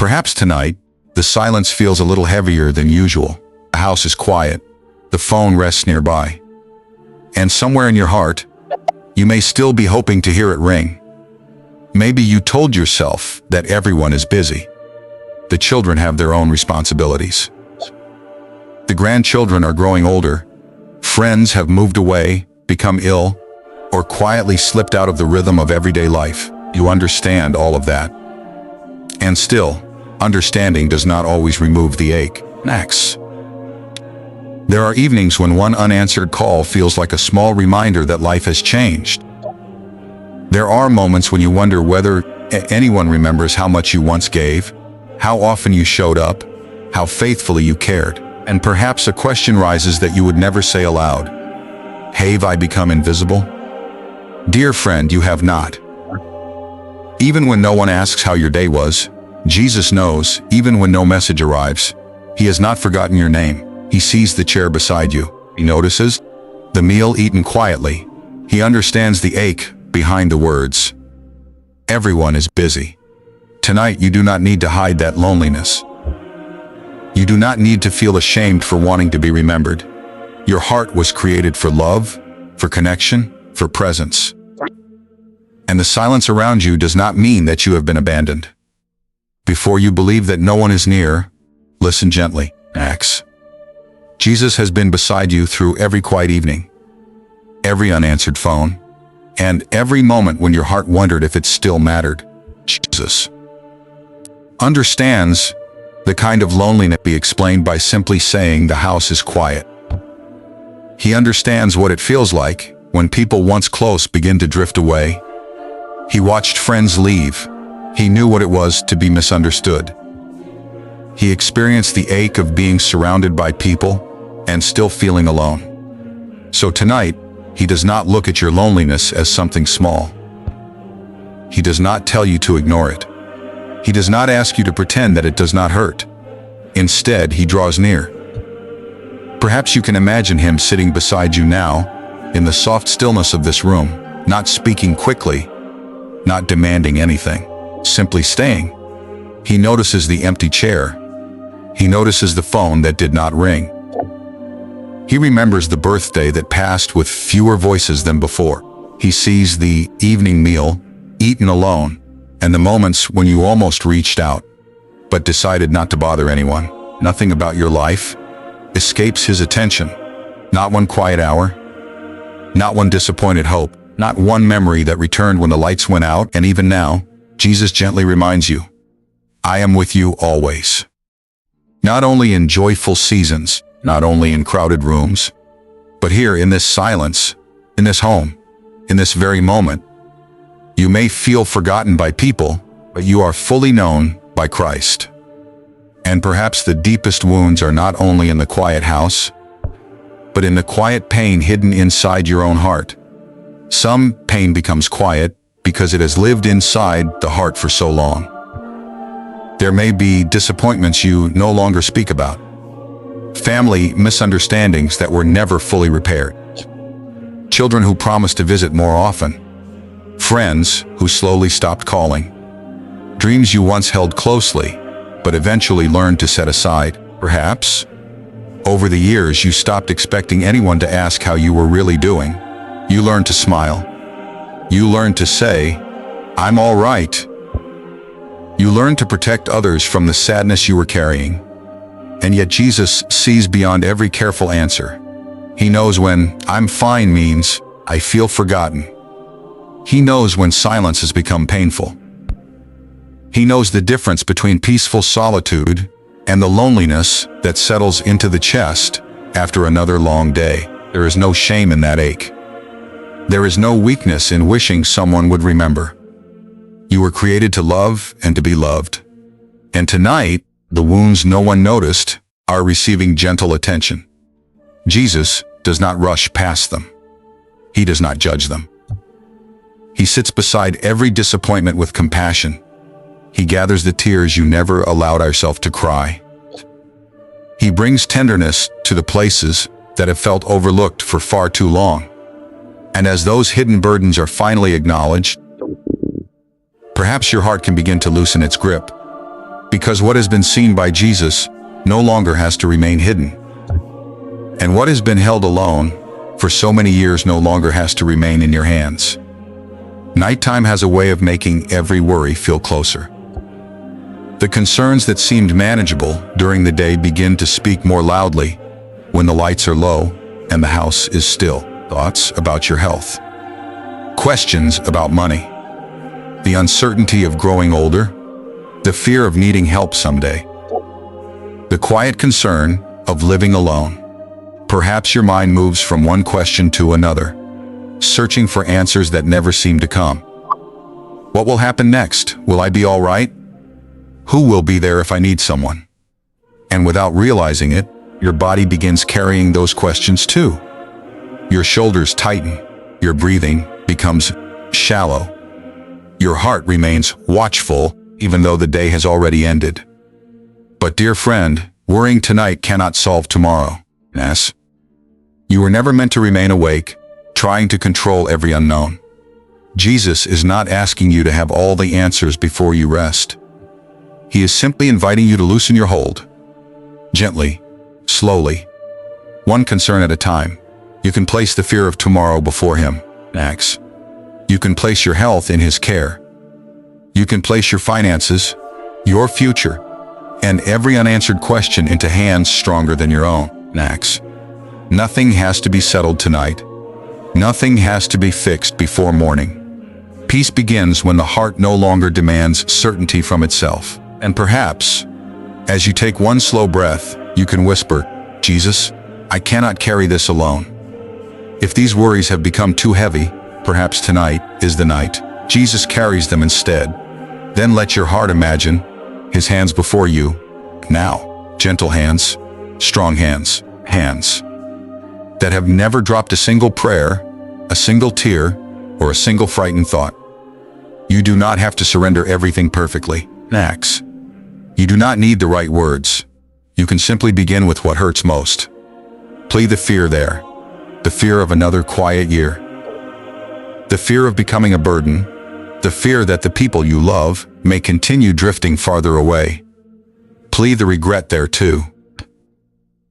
Perhaps tonight, the silence feels a little heavier than usual. The house is quiet. The phone rests nearby. And somewhere in your heart, you may still be hoping to hear it ring. Maybe you told yourself that everyone is busy. The children have their own responsibilities. The grandchildren are growing older. Friends have moved away, become ill, or quietly slipped out of the rhythm of everyday life. You understand all of that. And still, understanding does not always remove the ache. Next. There are evenings when one unanswered call feels like a small reminder that life has changed. There are moments when you wonder whether anyone remembers how much you once gave, how often you showed up, how faithfully you cared. And perhaps a question rises that you would never say aloud. Have I become invisible? Dear friend, you have not. Even when no one asks how your day was, Jesus knows. Even when no message arrives, He has not forgotten your name. He sees the chair beside you. He notices the meal eaten quietly. He understands the ache behind the words. Everyone is busy. Tonight, you do not need to hide that loneliness. You do not need to feel ashamed for wanting to be remembered. Your heart was created for love, for connection, for presence. And the silence around you does not mean that you have been abandoned. Before you believe that no one is near, listen gently. Acts. Jesus has been beside you through every quiet evening, every unanswered phone, and every moment when your heart wondered if it still mattered. Jesus understands the kind of loneliness be explained by simply saying the house is quiet. He understands what it feels like when people once close begin to drift away. He watched friends leave. He knew what it was to be misunderstood. He experienced the ache of being surrounded by people and still feeling alone. So tonight, He does not look at your loneliness as something small. He does not tell you to ignore it. He does not ask you to pretend that it does not hurt. Instead, He draws near. Perhaps you can imagine Him sitting beside you now, in the soft stillness of this room, not speaking quickly, not demanding anything, simply staying. He notices the empty chair. He notices the phone that did not ring. He remembers the birthday that passed with fewer voices than before. He sees the evening meal, eaten alone, and the moments when you almost reached out, but decided not to bother anyone. Nothing about your life escapes His attention. Not one quiet hour, not one disappointed hope, not one memory that returned when the lights went out. And even now, Jesus gently reminds you, I am with you always. Not only in joyful seasons, not only in crowded rooms, but here in this silence, in this home, in this very moment. You may feel forgotten by people, but you are fully known by Christ. And perhaps the deepest wounds are not only in the quiet house, but in the quiet pain hidden inside your own heart. Some pain becomes quiet because it has lived inside the heart for so long. There may be disappointments you no longer speak about, family misunderstandings that were never fully repaired, children who promised to visit more often, friends who slowly stopped calling, dreams you once held closely, but eventually learned to set aside. Perhaps, over the years, you stopped expecting anyone to ask how you were really doing. You learned to smile. You learned to say, I'm all right. You learned to protect others from the sadness you were carrying. And yet Jesus sees beyond every careful answer. He knows when I'm fine means I feel forgotten. He knows when silence has become painful. He knows the difference between peaceful solitude and the loneliness that settles into the chest after another long day. There is no shame in that ache. There is no weakness in wishing someone would remember. You were created to love and to be loved. And tonight, the wounds no one noticed are receiving gentle attention. Jesus does not rush past them. He does not judge them. He sits beside every disappointment with compassion. He gathers the tears you never allowed yourself to cry. He brings tenderness to the places that have felt overlooked for far too long. And as those hidden burdens are finally acknowledged, perhaps your heart can begin to loosen its grip. Because what has been seen by Jesus no longer has to remain hidden. And what has been held alone for so many years no longer has to remain in your hands. Nighttime has a way of making every worry feel closer. The concerns that seemed manageable during the day begin to speak more loudly when the lights are low and the house is still. Thoughts about your health. Questions about money. The uncertainty of growing older. The fear of needing help someday. The quiet concern of living alone. Perhaps your mind moves from one question to another, searching for answers that never seem to come. What will happen next? Will I be all right? Who will be there if I need someone? And without realizing it, your body begins carrying those questions too. Your shoulders tighten, your breathing becomes shallow. Your heart remains watchful even though the day has already ended. But dear friend, worrying tonight cannot solve tomorrow. Yes. You were never meant to remain awake, trying to control every unknown. Jesus is not asking you to have all the answers before you rest. He is simply inviting you to loosen your hold. Gently, slowly, one concern at a time. You can place the fear of tomorrow before Him. Next, you can place your health in His care. You can place your finances, your future, and every unanswered question into hands stronger than your own. Next, nothing has to be settled tonight. Nothing has to be fixed before morning. Peace begins when the heart no longer demands certainty from itself. And perhaps, as you take one slow breath, you can whisper, Jesus, I cannot carry this alone. If these worries have become too heavy, perhaps tonight is the night Jesus carries them instead. Then let your heart imagine His hands before you. Now, gentle hands, strong hands, hands that have never dropped a single prayer, a single tear, or a single frightened thought. You do not have to surrender everything perfectly. Next, you do not need the right words. You can simply begin with what hurts most. Plead the fear there. The fear of another quiet year. The fear of becoming a burden. The fear that the people you love may continue drifting farther away. Plead the regret there too.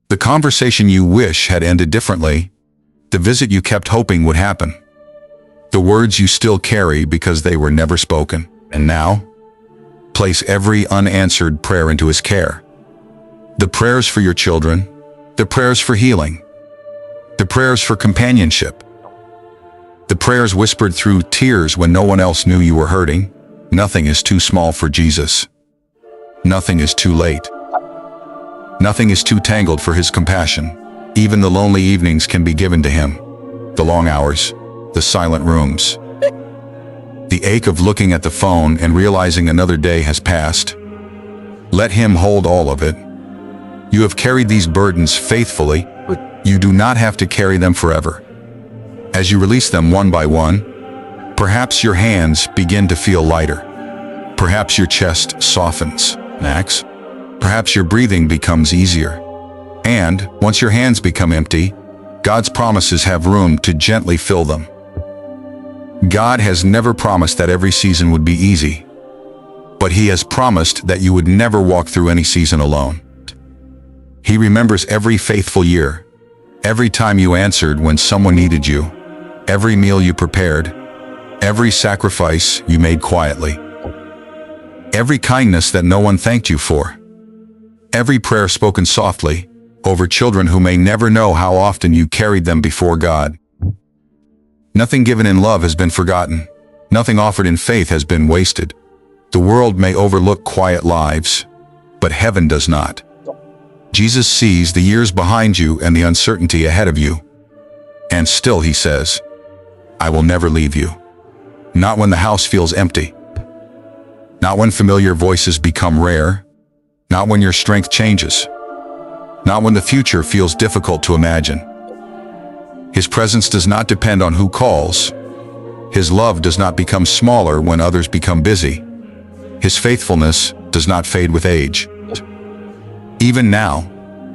The conversation you wish had ended differently. The visit you kept hoping would happen. The words you still carry because they were never spoken. And now, place every unanswered prayer into His care. The prayers for your children, the prayers for healing, the prayers for companionship, the prayers whispered through tears when no one else knew you were hurting. Nothing is too small for Jesus. Nothing is too late. Nothing is too tangled for His compassion. Even the lonely evenings can be given to Him. The long hours, the silent rooms, the ache of looking at the phone and realizing another day has passed. Let Him hold all of it. You have carried these burdens faithfully, but you do not have to carry them forever. As you release them one by one, perhaps your hands begin to feel lighter. Perhaps your chest softens. Next, perhaps your breathing becomes easier. And once your hands become empty, God's promises have room to gently fill them. God has never promised that every season would be easy, but He has promised that you would never walk through any season alone. He remembers every faithful year, every time you answered when someone needed you, every meal you prepared, every sacrifice you made quietly, every kindness that no one thanked you for, every prayer spoken softly over children who may never know how often you carried them before God. Nothing given in love has been forgotten. Nothing offered in faith has been wasted. The world may overlook quiet lives, but heaven does not. Jesus sees the years behind you and the uncertainty ahead of you. And still He says, I will never leave you. Not when the house feels empty. Not when familiar voices become rare. Not when your strength changes. Not when the future feels difficult to imagine. His presence does not depend on who calls. His love does not become smaller when others become busy. His faithfulness does not fade with age. Even now,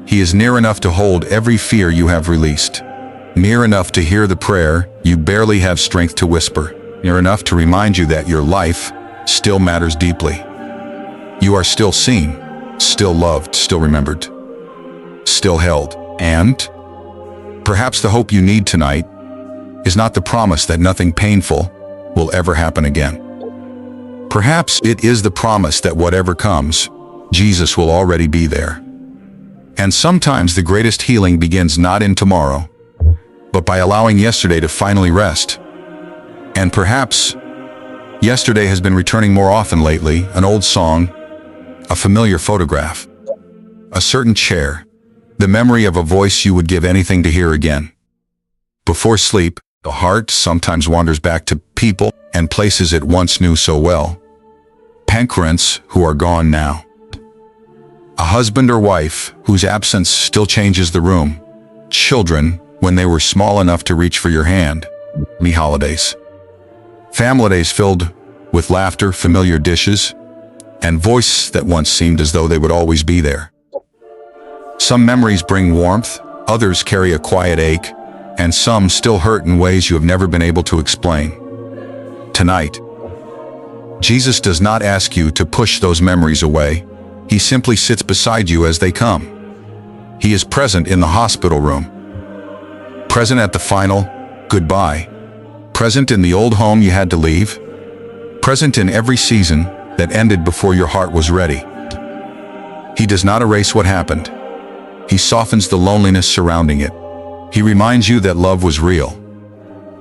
He is near enough to hold every fear you have released. Near enough to hear the prayer you barely have strength to whisper. Near enough to remind you that your life still matters deeply. You are still seen, still loved, still remembered, still held. And perhaps the hope you need tonight is not the promise that nothing painful will ever happen again. Perhaps it is the promise that whatever comes, Jesus will already be there. And sometimes the greatest healing begins not in tomorrow, but by allowing yesterday to finally rest. And perhaps yesterday has been returning more often lately, an old song, a familiar photograph, a certain chair, the memory of a voice you would give anything to hear again. Before sleep, the heart sometimes wanders back to people and places it once knew so well. Parents who are gone now. A husband or wife whose absence still changes the room. Children when they were small enough to reach for your hand. Me holidays. Family days filled with laughter, familiar dishes, and voices that once seemed as though they would always be there. Some memories bring warmth, others carry a quiet ache, and some still hurt in ways you have never been able to explain. Tonight, Jesus does not ask you to push those memories away. He simply sits beside you as they come. He is present in the hospital room, present at the final goodbye, present in the old home you had to leave, present in every season that ended before your heart was ready. He does not erase what happened. He softens the loneliness surrounding it. He reminds you that love was real,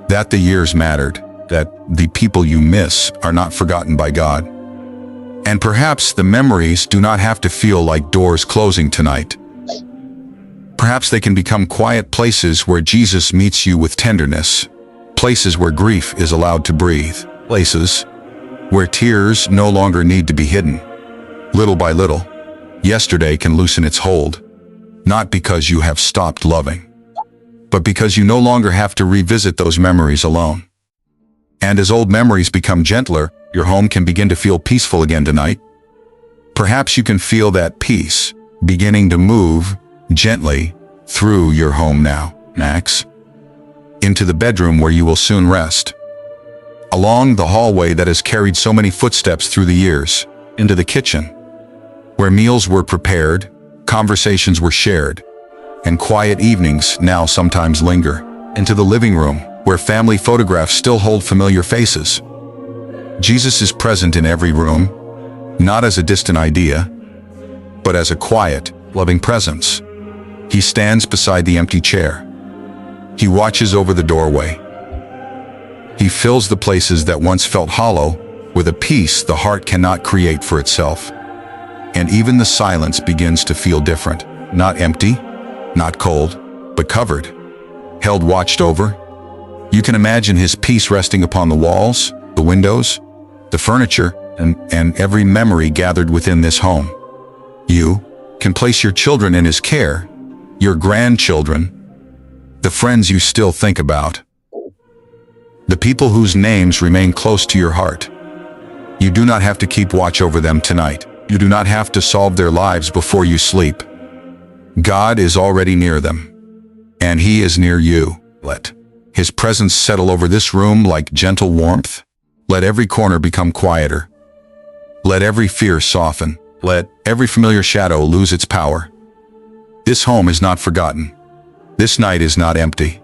that the years mattered, that the people you miss are not forgotten by God. And perhaps the memories do not have to feel like doors closing tonight. Perhaps they can become quiet places where Jesus meets you with tenderness, places where grief is allowed to breathe, places where tears no longer need to be hidden. Little by little, yesterday can loosen its hold, not because you have stopped loving, but because you no longer have to revisit those memories alone. And as old memories become gentler, your home can begin to feel peaceful again tonight. Perhaps you can feel that peace beginning to move gently through your home now, Max, into the bedroom where you will soon rest, along the hallway that has carried so many footsteps through the years, into the kitchen, where meals were prepared, conversations were shared, and quiet evenings now sometimes linger, into the living room, where family photographs still hold familiar faces. Jesus is present in every room, not as a distant idea, but as a quiet, loving presence. He stands beside the empty chair. He watches over the doorway. He fills the places that once felt hollow with a peace the heart cannot create for itself. And even the silence begins to feel different, not empty, not cold, but covered, held, watched over. You can imagine his peace resting upon the walls, the windows, the furniture, and every memory gathered within this home. You can place your children in his care, your grandchildren, the friends you still think about, the people whose names remain close to your heart. You do not have to keep watch over them tonight. You do not have to solve their lives before you sleep. God is already near them, and he is near you. Let his presence settle over this room like gentle warmth. Let every corner become quieter. Let every fear soften. Let every familiar shadow lose its power. This home is not forgotten. This night is not empty.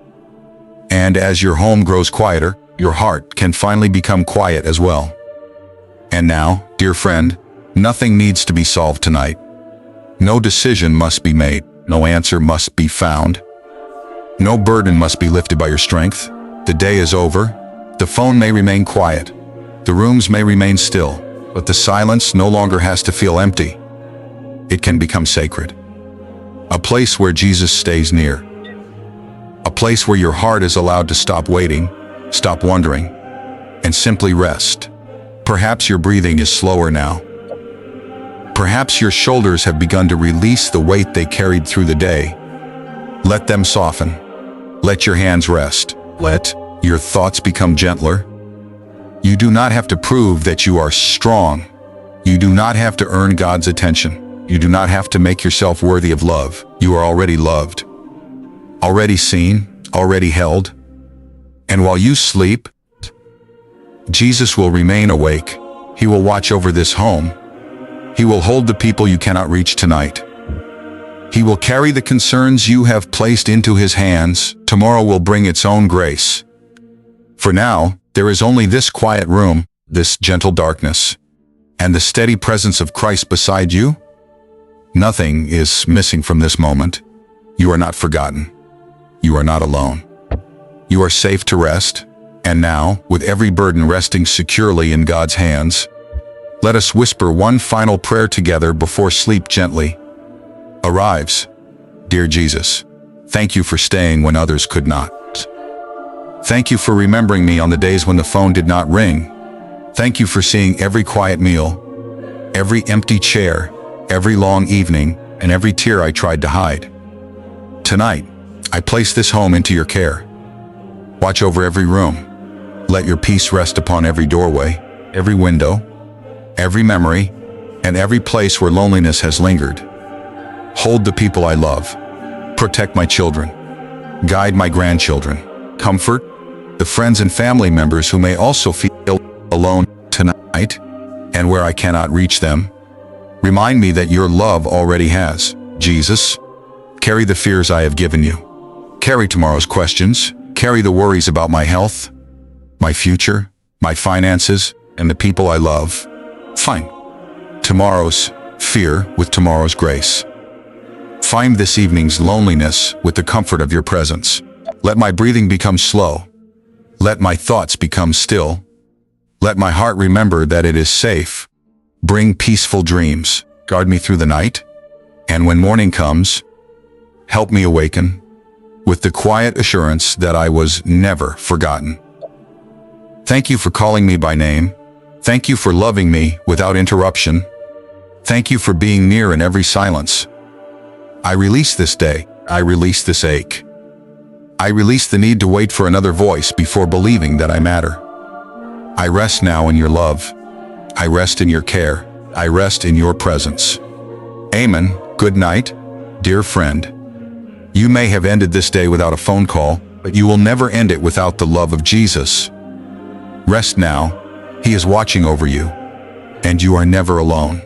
And as your home grows quieter, your heart can finally become quiet as well. And now, dear friend, nothing needs to be solved tonight. No decision must be made. No answer must be found. No burden must be lifted by your strength. The day is over. The phone may remain quiet. The rooms may remain still, but the silence no longer has to feel empty. It can become sacred. A place where Jesus stays near. A place where your heart is allowed to stop waiting, stop wondering, and simply rest. Perhaps your breathing is slower now. Perhaps your shoulders have begun to release the weight they carried through the day. Let them soften. Let your hands rest. Let your thoughts become gentler. You do not have to prove that you are strong. You do not have to earn God's attention. You do not have to make yourself worthy of love. You are already loved, already seen, already held. And while you sleep, Jesus will remain awake. He will watch over this home. He will hold the people you cannot reach tonight. He will carry the concerns you have placed into his hands. Tomorrow will bring its own grace. For now, there is only this quiet room, this gentle darkness, and the steady presence of Christ beside you. Nothing is missing from this moment. You are not forgotten. You are not alone. You are safe to rest. And now, with every burden resting securely in God's hands, let us whisper one final prayer together before sleep gently arrives. Dear Jesus, thank you for staying when others could not. Thank you for remembering me on the days when the phone did not ring. Thank you for seeing every quiet meal, every empty chair, every long evening, and every tear I tried to hide. Tonight, I place this home into your care. Watch over every room. Let your peace rest upon every doorway, every window, every memory, and every place where loneliness has lingered. Hold the people I love. Protect my children. Guide my grandchildren. Comfort the friends and family members who may also feel alone tonight, and where I cannot reach them. Remind me that your love already has. Jesus, carry the fears I have given you. Carry tomorrow's questions. Carry the worries about my health, my future, my finances, and the people I love. Find tomorrow's fear with tomorrow's grace. Find this evening's loneliness with the comfort of your presence. Let my breathing become slow. Let my thoughts become still. Let my heart remember that it is safe. Bring peaceful dreams. Guard me through the night. And when morning comes, help me awaken with the quiet assurance that I was never forgotten. Thank you for calling me by name. Thank you for loving me without interruption. Thank you for being near in every silence. I release this day. I release this ache. I release the need to wait for another voice before believing that I matter. I rest now in your love. I rest in your care. I rest in your presence. Amen. Good night, dear friend. You may have ended this day without a phone call, but you will never end it without the love of Jesus. Rest now. He is watching over you, and you are never alone.